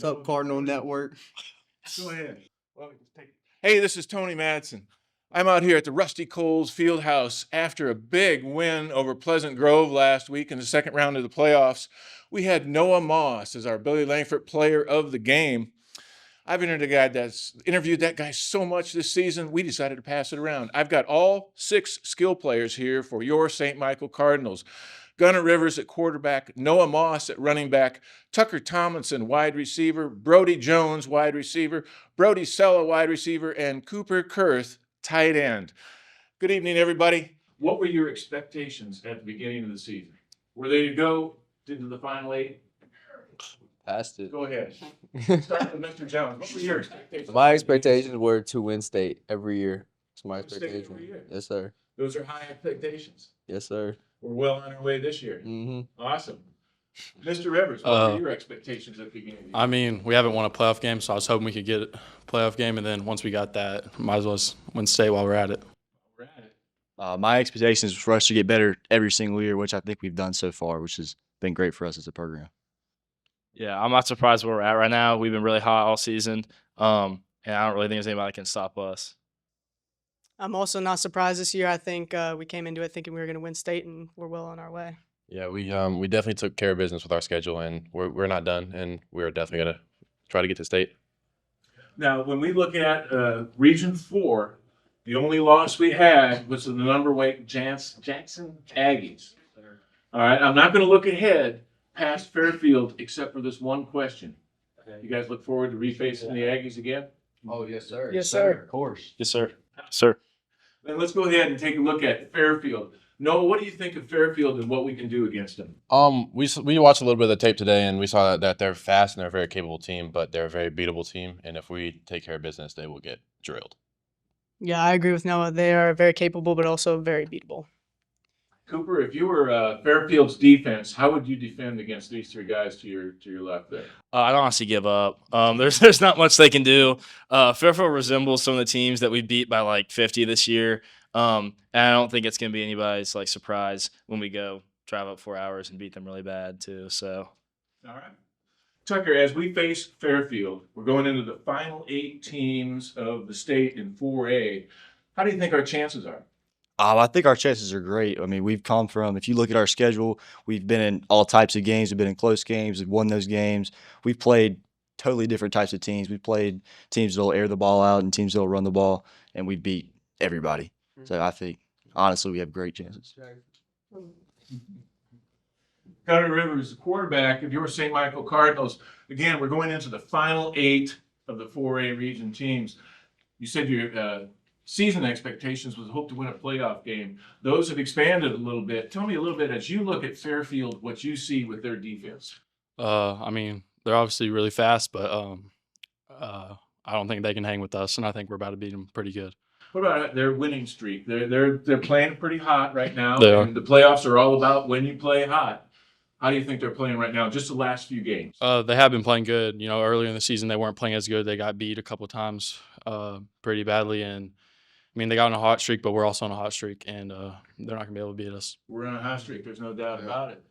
up, Cardinal Network? Go ahead. Hey, this is Tony Madsen. I'm out here at the Rusty Coles Fieldhouse after a big win over Pleasant Grove last week in the second round of the playoffs. We had Noah Moss as our Billy Lankford Player of the game. I've interviewed that guy so much this season, we decided to pass it around. I've got all 6 skill players here for your St. Michael Cardinals. Gunnar Rivers at quarterback, Noah Moss at running back, Tucker Tomlinson, wide receiver, Brody Jones, wide receiver, Brody Sella, wide receiver, and Cooper Kurth, tight end. Good evening, everybody. What were your expectations at the beginning of the season? Were they to go into the Final 8? Passed it. Go ahead. Start with Mr. Jones. What were your expectations? My expectations were to win state every year. That's my Win state expectation. every year? Yes, sir. Those are high expectations. Yes, sir. We're well on our way this year. Mm-hmm. Awesome. Mr. Rivers, what were your expectations at the beginning of the year? I mean, we haven't won a playoff game, so I was hoping we could get a playoff game, and then once we got that, might as well win state while we're at it. We're at it. My expectations was for us to get better every single year, which I think we've done so far, which has been great for us as a program. Yeah, I'm not surprised where we're at right now. We've been really hot all season, and I don't really think there's anybody that can stop us. I'm also not surprised this year. I think we came into it thinking we were going to win state, and we're well on our way. Yeah, we definitely took care of business with our schedule, and we're not done, and we're definitely gonna try to get to state. Now, when we look at Region 4, the only loss we had was to the number-weight Jackson Aggies. All right, I'm not going to look ahead past Fairfield except for this one question. You guys look forward to refacing the Aggies again? Oh, yes, sir. Yes, sir. Of course. Yes, sir. Sir. Then let's go ahead and take a look at Fairfield. Noah, what do you think of Fairfield and what we can do against them? We watched a little bit of the tape today, and we saw that they're fast and they're a very capable team, but they're a very beatable team. And if we take care of business, they will get drilled. Yeah, I agree with Noah. They are very capable, but also very beatable. Cooper, if you were Fairfield's defense, how would you defend against these 3 guys to your left there? I'd honestly give up. There's not much they can do. Fairfield resembles some of the teams that we beat by like 50 this year. And I don't think it's going to be anybody's like surprise when we go drive up 4 hours and beat them really bad too. So, all right, Tucker, as we face Fairfield, we're going into the final 8 teams of the state in 4A. How do you think our chances are? I think our chances are great. I mean, we've come from, if you look at our schedule, we've been in all types of games. We've been in close games. We've won those games. We've played totally different types of teams. We've played teams that will air the ball out and teams that will run the ball, and we beat everybody. So I think, honestly, we have great chances. Gunnar Rivers, the quarterback of your St. Michael Cardinals. Again, we're going into the final 8 of the 4A region teams. You said your season expectations was hope to win a playoff game. Those have expanded a little bit. Tell me a little bit, as you look at Fairfield, what you see with their defense. I mean, they're obviously really fast, but I don't think they can hang with us, and I think we're about to beat them pretty good. What about their winning streak? They're playing pretty hot right now. They are. And the playoffs are all about when you play hot. How do you think they're playing right now? Just the last few games. They have been playing good. You know, earlier in the season they weren't playing as good. They got beat a couple of times pretty badly, and I mean, they got on a hot streak, but we're also on a hot streak, and they're not going to be able to beat us. We're on a hot streak. There's no doubt about it.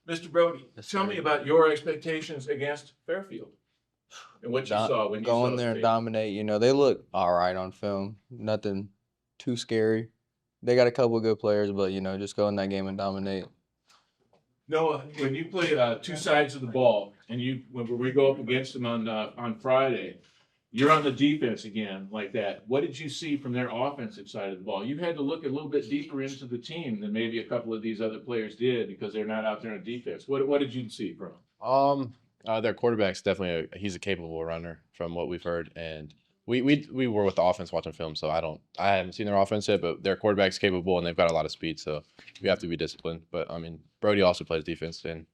Mr. Brody, Yes, tell sir. me about your expectations against Fairfield and what you saw when you Go saw in there and the tape. dominate. You know, they look all right on film. Nothing too scary. They got a couple of good players, but, you know, just go in that game and dominate. Noah, when you play 2 sides of the ball, and when we go up against them on Friday, you're on the defense again like that. What did you see from their offensive side of the ball? You had to look a little bit deeper into the team than maybe a couple of these other players did because they're not out there on defense. What did you see from them? Their quarterback's definitely he's a capable runner from what we've heard, and we were with the offense watching film, so I haven't seen their offense yet, but their quarterback's capable and they've got a lot of speed, so we have to be disciplined. But I mean, Brody also plays defense, and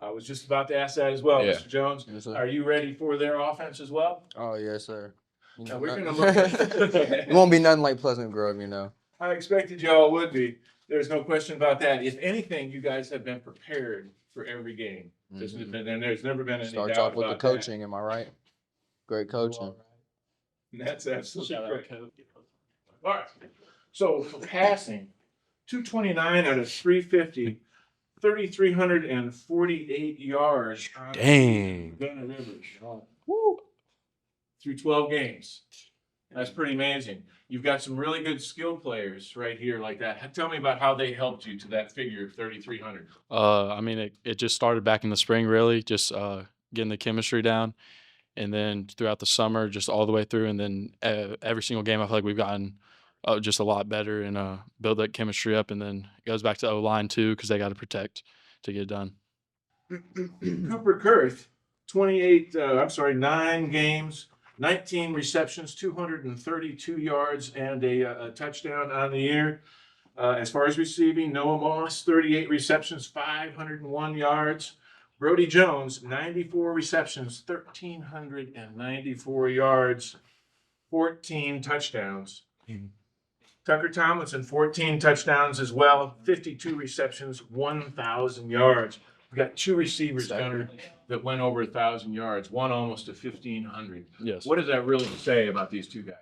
I was just about to ask that as well, Yeah. Mr. Jones. Yes, sir. Are you ready for their offense as well? Oh, yes, sir. You Now know, we're not- gonna look. it won't be nothing like Pleasant Grove, you know. I expected y'all would be. There's no question about that. If anything, you guys have been prepared for every game. And there's never been any Starts doubt off with the about coaching, am I right? Great coaching. that. That's absolutely correct. All right. So for passing, 229 out of 350. 3,348 yards. Dang. Gunner Rivers. Woo. Through 12 games. That's pretty amazing. You've got some really good skill players right here like that. Tell me about how they helped you to that figure of 3,300. I mean, it just started back in the spring, really, just getting the chemistry down, and then throughout the summer, just all the way through, and then every single game, I feel like we've gotten just a lot better and build that chemistry up, and then it goes back to O-line too, because they got to protect to get it done. Cooper Kurth, 9 games, 19 receptions, 232 yards, and a touchdown on the year. As far as receiving, Noah Moss, 38 receptions, 501 yards. Brody Jones, 94 receptions, 1,394 yards, 14 touchdowns. Tucker Tomlinson, 14 touchdowns as well, 52 receptions, 1,000 yards. We've got two receivers, Gunner, that went over 1,000 yards, one almost to 1,500. Yes. What does that really say about these two guys?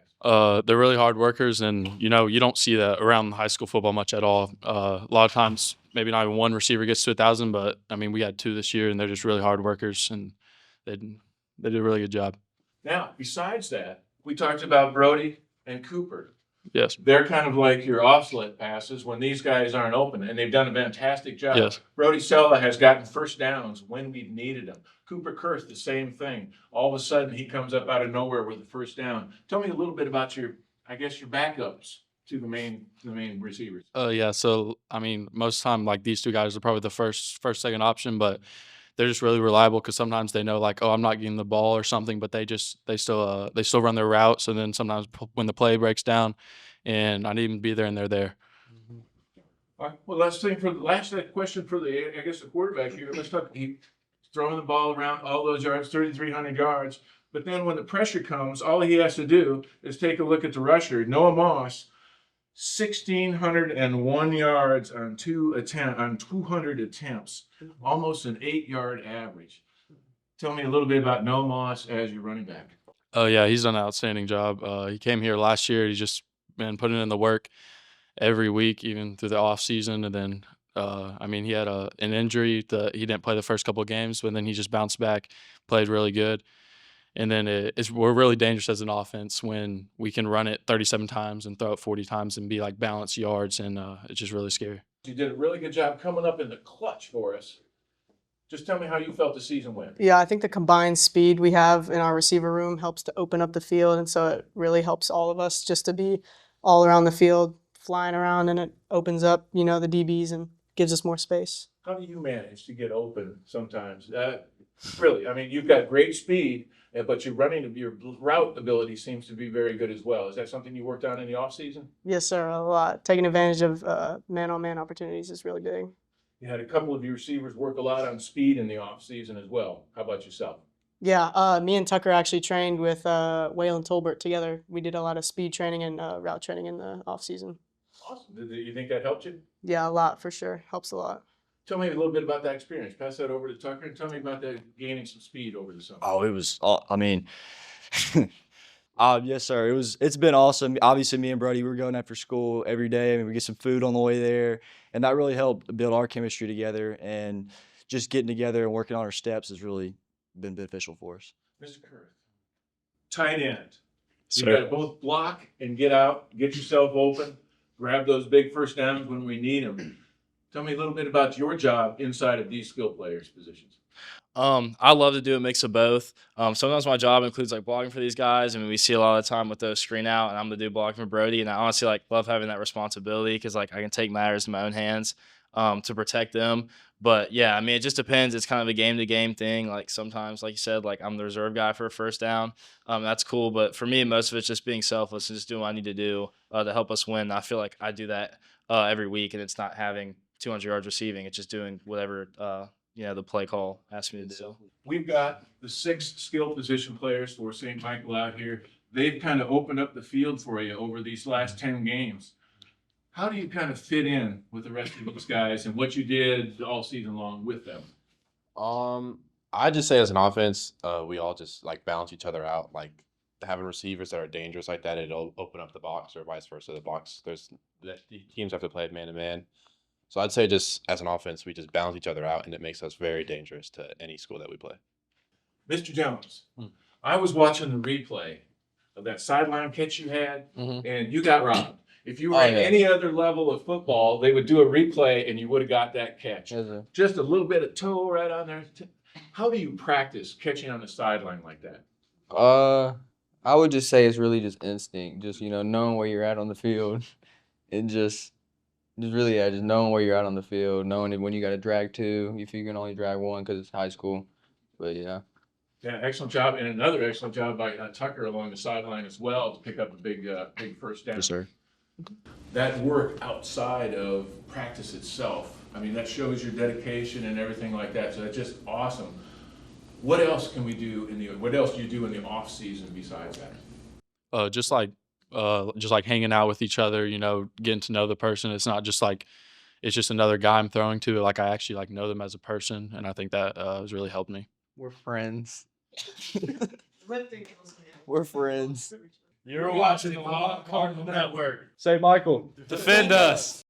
They're really hard workers, and you don't see that around high school football much at all. A lot of times, maybe not even one receiver gets to 1,000, but I mean, we had two this year, and they're just really hard workers, and they did a really good job. Now, besides that, we talked about Brody and Cooper. Yes. They're kind of like your off-slit passes when these guys aren't open, and they've done a fantastic job. Yes. Brody Sella has gotten first downs when we've needed them. Cooper Kurth, the same thing. All of a sudden, he comes up out of nowhere with a first down. Tell me a little bit about your backups to the main receivers. Yeah. So I mean, most of the time, like these two guys are probably the second option, but they're just really reliable because sometimes they know like, oh, I'm not getting the ball or something, but they still run their routes. And then sometimes when the play breaks down, and I need them to be there, and they're there. All right. Well, last question for the quarterback here. Let's talk. He's throwing the ball around all those yards, 3,300 yards. But then when the pressure comes, all he has to do is take a look at the rusher, Noah Moss, 1,601 yards on 200 attempts, almost an 8-yard average. Tell me a little bit about Noah Moss as your running back. Oh yeah, he's done an outstanding job. He came here last year. He's just been putting in the work every week, even through the off season. And then, I mean, he had an injury that he didn't play the first couple of games, but then he just bounced back, played really good. And then we're really dangerous as an offense when we can run it 37 times and throw it 40 times and be like balanced yards, and it's just really scary. You did a really good job coming up in the clutch for us. Just tell me how you felt the season went. Yeah, I think the combined speed we have in our receiver room helps to open up the field, and so it really helps all of us just to be all around the field, flying around, and it opens up, the DBs and gives us more space. How do you manage to get open sometimes? Really, I mean, you've got great speed, but your route ability seems to be very good as well. Is that something you worked on in the off season? Yes, sir, a lot. Taking advantage of man-on-man opportunities is really big. You had a couple of your receivers work a lot on speed in the off season as well. How about yourself? Yeah, me and Tucker actually trained with Waylon Tolbert together. We did a lot of speed training and route training in the off season. Awesome. Do you think that helped you? Yeah, a lot for sure. Helps a lot. Tell me a little bit about that experience. Pass that over to Tucker and tell me about that gaining some speed over the summer. Oh, it was. I mean, yes, sir. It's been awesome. Obviously, me and Brody, we were going after school every day. I mean, we get some food on the way there, and that really helped build our chemistry together. And just getting together and working on our steps has really been beneficial for us. Mr. Kurth, tight end. You Sir. got to both block and get out, get yourself open, grab those big first downs when we need them. Tell me a little bit about your job inside of these skill players' positions. I love to do a mix of both. Sometimes my job includes like blocking for these guys. I mean, we see a lot of the time with those screen out, and I'm the dude blocking for Brody. And I honestly love having that responsibility because I can take matters in my own hands to protect them. But yeah, I mean, it just depends. It's kind of a game to game thing. Like sometimes, like you said, like I'm the reserve guy for a first down. That's cool. But for me, most of it's just being selfless and just doing what I need to do to help us win. I feel like I do that every week, and it's not having 200 yards receiving. It's just doing whatever the play call asks me to do. We've got the 6 skill position players for St. Michael out here. They've kind of opened up the field for you over these last 10 games. How do you kind of fit in with the rest of those guys and what you did all season long with them? I just say as an offense, we all just like balance each other out. Like having receivers that are dangerous like that, it'll open up the box, or vice versa. The teams have to play man to man. So I'd say just as an offense, we just balance each other out, and it makes us very dangerous to any school that we play. Mr. Jones, I was watching the replay of that sideline catch you had, Mhm. and you got robbed. If you were Oh, at yeah. any other level of football, they would do a replay and you would have got that catch. Yes, sir. Just a little bit of toe right on there. How do you practice catching on the sideline like that? I would just say it's really just instinct, just knowing where you're at on the field, and just really just knowing where you're at on the field, knowing when you got to drag two, if you can only drag one because it's high school. But yeah, Yeah, excellent job, and another excellent job by Tucker along the sideline as well to pick up a big first down. Yes, sir. That work outside of practice itself, I mean, that shows your dedication and everything like that. So that's just awesome. What else can we do what else do you do in the off season besides that? Just like hanging out with each other, getting to know the person. It's not just like it's just another guy I'm throwing to. Like I actually like know them as a person, and I think that has really helped me. we're friends. We're friends. You're watching the Cardinal Network. Say, Michael, defend us.